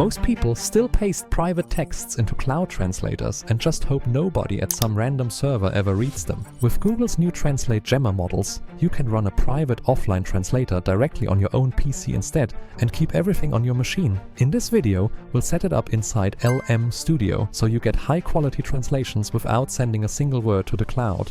Most people still paste private texts into cloud translators and just hope nobody at some random server ever reads them. With Google's new TranslateGemma models, you can run a private offline translator directly on your own PC instead and keep everything on your machine. In this video, we'll set it up inside LM Studio so you get high-quality translations without sending a single word to the cloud.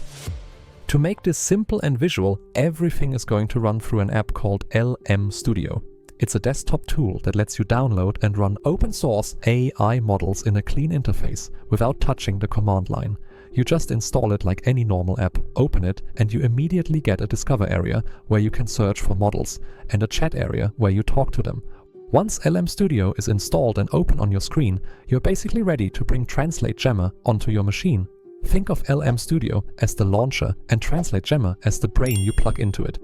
To make this simple and visual, everything is going to run through an app called LM Studio. It's a desktop tool that lets you download and run open source AI models in a clean interface without touching the command line. You just install it like any normal app, open it, and you immediately get a Discover area where you can search for models and a chat area where you talk to them. Once LM Studio is installed and open on your screen, you're basically ready to bring TranslateGemma onto your machine. Think of LM Studio as the launcher and TranslateGemma as the brain you plug into it.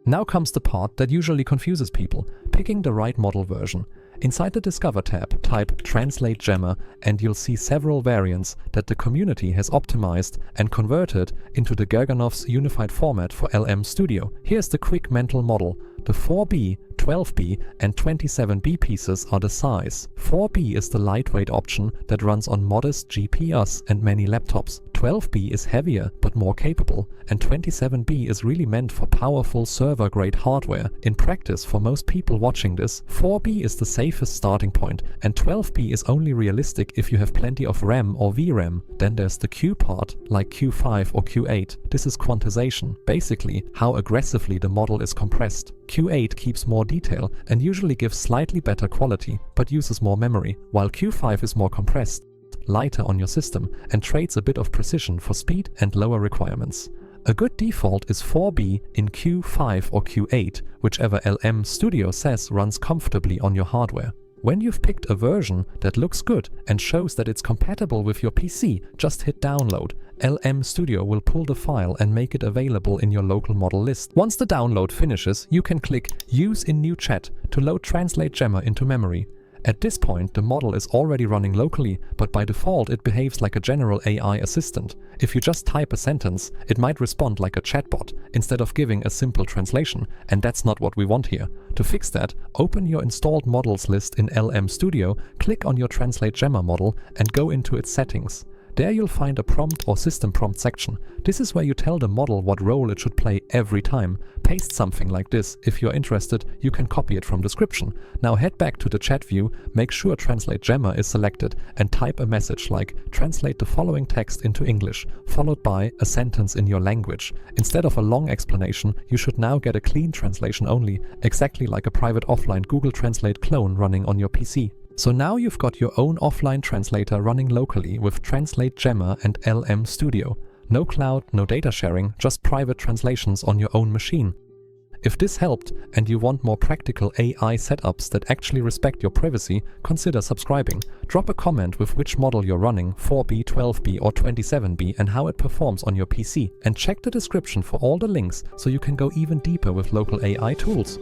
Now comes the part that usually confuses people, picking the right model version. Inside the Discover tab, type TranslateGemma and you'll see several variants that the community has optimized and converted into the Gerganov's unified format for LM Studio. Here's the quick mental model. The 4B, 12B and 27B pieces are the size. 4B is the lightweight option that runs on modest GPUs and many laptops. 12B is heavier but more capable, and 27B is really meant for powerful server-grade hardware. In practice, for most people watching this, 4B is the safest starting point, and 12B is only realistic if you have plenty of RAM or VRAM. Then there's the Q part, like Q5 or Q8. This is quantization, basically how aggressively the model is compressed. Q8 keeps more detail and usually gives slightly better quality, but uses more memory, while Q5 is more compressed, lighter on your system, and trades a bit of precision for speed and lower requirements. A good default is 4B in Q5 or Q8, whichever LM Studio says runs comfortably on your hardware. When you've picked a version that looks good and shows that it's compatible with your PC, just hit download. LM Studio will pull the file and make it available in your local model list. Once the download finishes, you can click Use in New Chat to load TranslateGemma into memory. At this point, the model is already running locally, but by default it behaves like a general AI assistant. If you just type a sentence, it might respond like a chatbot, instead of giving a simple translation, and that's not what we want here. To fix that, open your installed models list in LM Studio, click on your TranslateGemma model, and go into its settings. There you'll find a prompt or system prompt section. This is where you tell the model what role it should play every time. Paste something like this. If you're interested, you can copy it from description. Now head back to the chat view, make sure TranslateGemma is selected, and type a message like translate the following text into English, followed by a sentence in your language. Instead of a long explanation, you should now get a clean translation only, exactly like a private offline Google Translate clone running on your PC. So now you've got your own offline translator running locally with TranslateGemma and LM Studio. No cloud, no data sharing, just private translations on your own machine. If this helped and you want more practical AI setups that actually respect your privacy, consider subscribing. Drop a comment with which model you're running, 4B, 12B or 27B, and how it performs on your PC. And check the description for all the links so you can go even deeper with local AI tools.